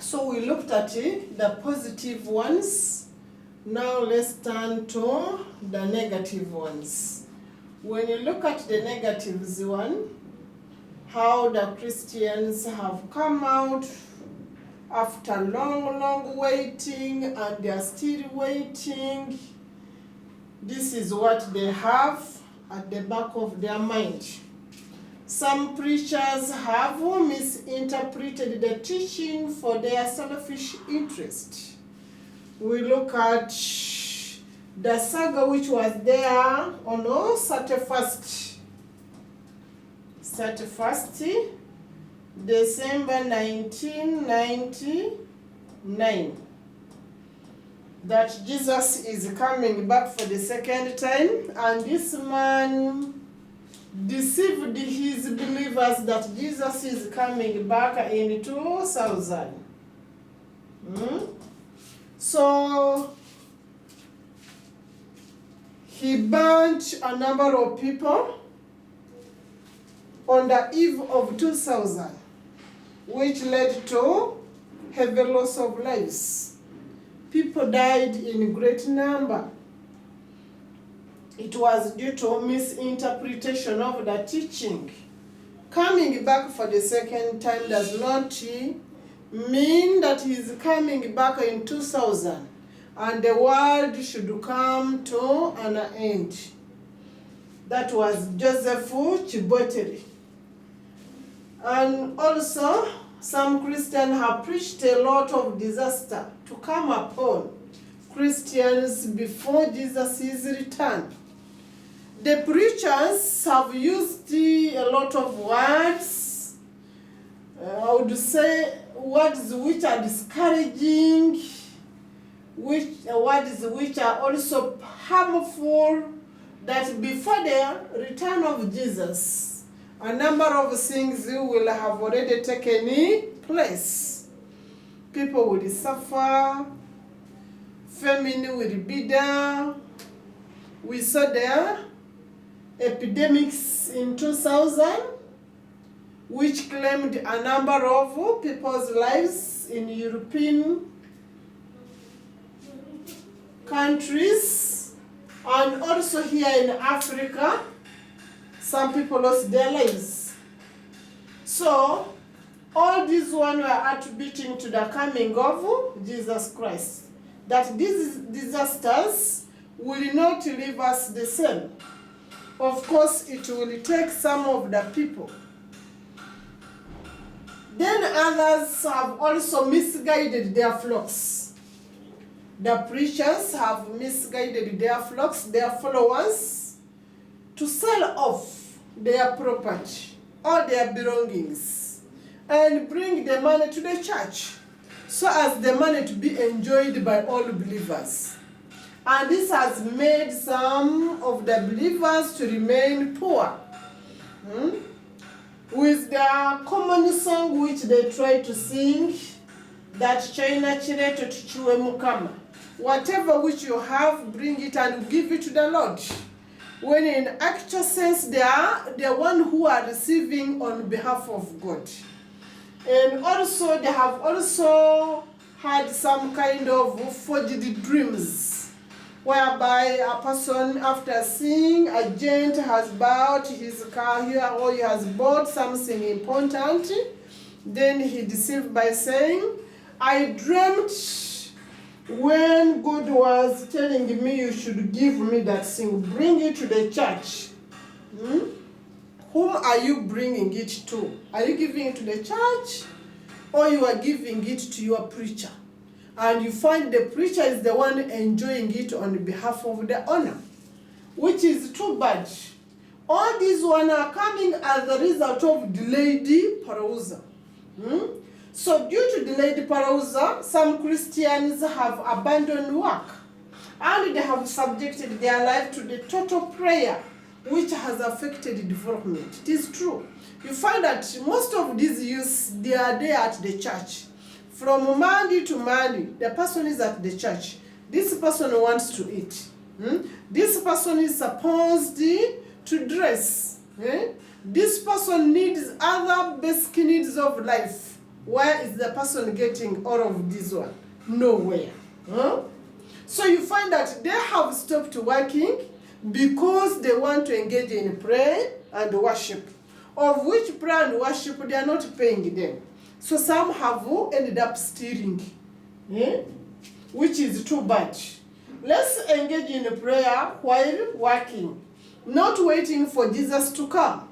So we looked at the positive ones. Now let's turn to the negative ones. When you look at the negatives one, how the Christians have come out after long waiting, and they are still waiting. This is what they have at the back of their mind. Some preachers have misinterpreted the teaching for their selfish interest. We look at the saga which was there on 31st December 1999, that Jesus is coming back for the second time, and this man deceived his believers that Jesus is coming back in 2000. So he burnt a number of people on the eve of 2000, which led to heavy loss of lives. People died in great number. It was due to misinterpretation of the teaching. Coming back for the second time does not mean that he is coming back in 2000 and the world should come to an end. That was Joseph Chiboteri. And also, some Christians have preached a lot of disaster to come upon Christians before Jesus' return. The preachers have used a lot of words, I would say words which are discouraging, words which are also harmful, that before the return of Jesus, a number of things will have already taken place. People will suffer, famine will be there. We saw there epidemics in 2000, which claimed a number of people's lives in European countries, and also here in Africa, some people lost their lives. So, all these one were attributing to the coming of Jesus Christ, that these disasters will not leave us the same. Of course, it will take some of the people. Then others have also misguided their flocks. The preachers have misguided their flocks, their followers, to sell off their property or their belongings and bring the money to the church, so as the money to be enjoyed by all believers. And this has made some of the believers to remain poor. With their common song which they try to sing, that China Chile to Chue Mukama. Whatever which you have, bring it and give it to the Lord. When in actual sense they are the one who are receiving on behalf of God. And also they have also had some kind of forged dreams, whereby a person, after seeing a gent has bought his car here, or he has bought something important, then he deceived by saying, I dreamt when God was telling me you should give me that thing, bring it to the church. Whom are you bringing it to? Are you giving it to the church, or you are giving it to your preacher? And you find the preacher is the one enjoying it on behalf of the owner, which is too bad. All these one are coming as a result of delayed Parousia. So due to delayed Parousia, some Christians have abandoned work, and they have subjected their life to the total prayer, which has affected development. It is true. You find that most of these youths, they are there at the church. From Monday to Monday, the person is at the church. This person wants to eat. This person is supposed to dress. This person needs other basic needs of life. Where is the person getting all of this one? Nowhere. Huh? So you find that they have stopped working because they want to engage in prayer and worship, of which prayer and worship they are not paying them. So some have ended up stealing, which is too bad. Let's engage in prayer while working, not waiting for Jesus to come.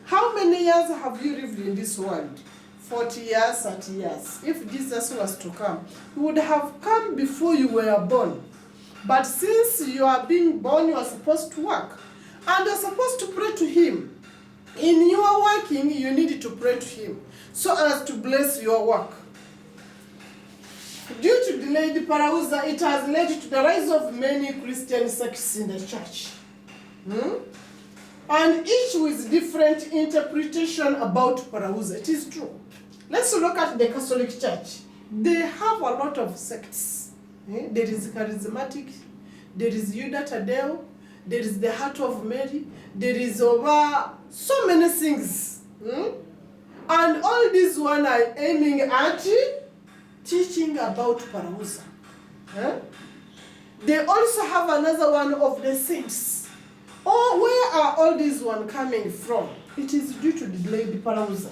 How many years have you lived in this world? 40 years, 30 years. If Jesus was to come, he would have come before you were born. But since you are being born, you are supposed to work. And you're supposed to pray to him. In your working, you need to pray to him so as to bless your work. Due to delayed Parousia, it has led to the rise of many Christian sects in the church. And each with different interpretation about Parousia. It is true. Let's look at the Catholic Church. They have a lot of sects. There is charismatic, there is Yuda Tadeo, there is the Heart of Mary, there is over so many things. And all these one are aiming at teaching about Parousia. They also have another one of the saints. Oh, where are all these one coming from? It is due to the delayed Parousia.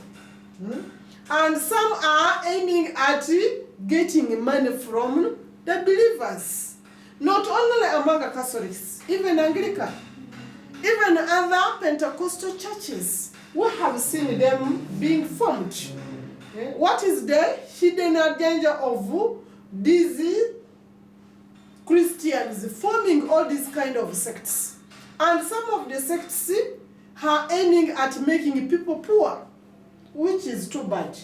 And some are aiming at getting money from the believers. Not only among Catholics, even Anglican, even other Pentecostal churches. We have seen them being formed. What is the hidden danger of these Christians forming all these kind of sects? And some of the sects are aiming at making people poor, which is too bad.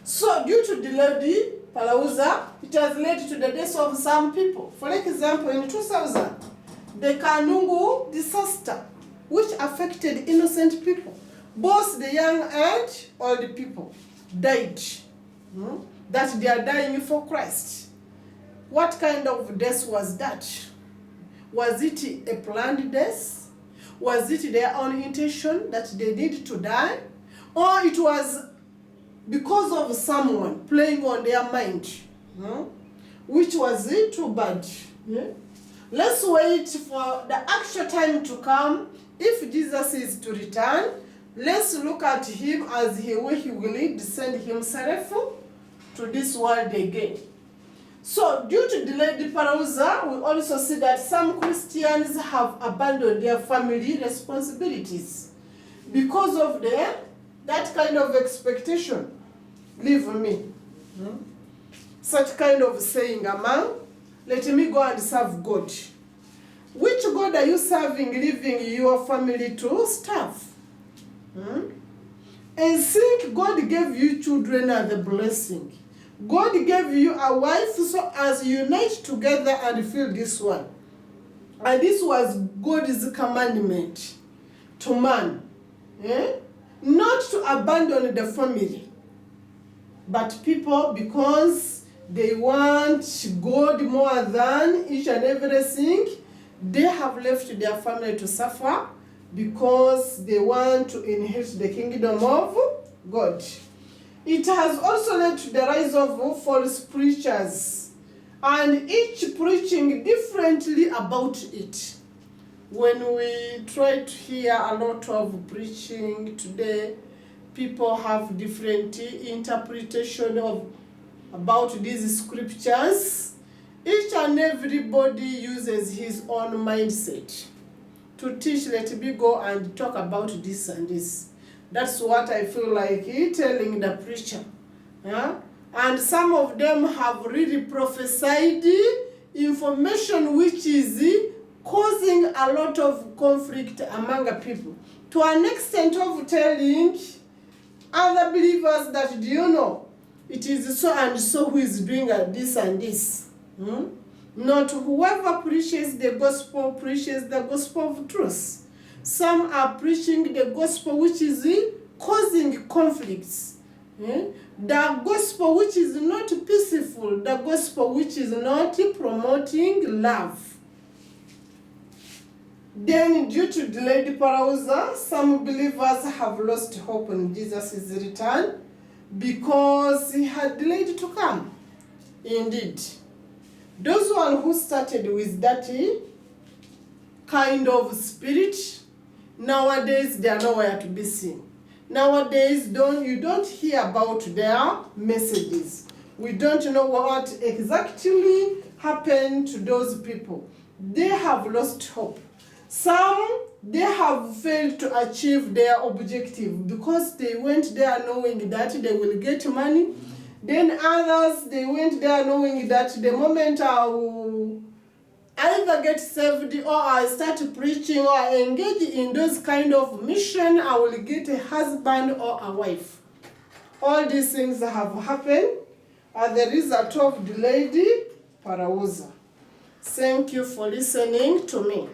So due to delayed Parousia, it has led to the deaths of some people. For example, in 2000, the Kanungu disaster, which affected innocent people, both the young and old people, died. That they are dying for Christ. What kind of death was that? Was it a planned death? Was it their own intention that they need to die? Or it was because of someone playing on their mind, which was too bad. Let's wait for the actual time to come. If Jesus is to return, let's look at him as he will descend himself to this world again. So due to delayed Parousia, we also see that some Christians have abandoned their family responsibilities because of that kind of expectation. Leave me. Such kind of saying among, let me go and serve God. Which God are you serving, leaving your family to starve? And think God gave you children as a blessing. God gave you a wife so as you unite together and fill this one. And this was God's commandment to man. Not to abandon the family. But people, because they want God more than each and everything, they have left their family to suffer because they want to inherit the kingdom of God. It has also led to the rise of false preachers, and each preaching differently about it. When we try to hear a lot of preaching today, people have different interpretation about these scriptures. Each and everybody uses his own mindset to teach. Let me go and talk about this and this. That's what I feel like telling the preacher. And some of them have really prophesied information which is causing a lot of conflict among people, to an extent of telling other believers that, do you know, it is so and so who is doing this and this. Not whoever preaches the gospel of truth. Some are preaching the gospel which is causing conflicts. The gospel which is not peaceful, the gospel which is not promoting love. Then, due to delayed Parousia, some believers have lost hope in Jesus' return because he had delayed to come. Indeed, those one who started with that kind of spirit, nowadays they are nowhere to be seen. Nowadays, you don't hear about their messages. We don't know what exactly happened to those people. They have lost hope. Some, they have failed to achieve their objective because they went there knowing that they will get money. Then others, they went there knowing that the moment I will either get saved or I start preaching or I engage in those kind of mission, I will get a husband or a wife. All these things have happened as the result of delayed Parousia. Thank you for listening to me.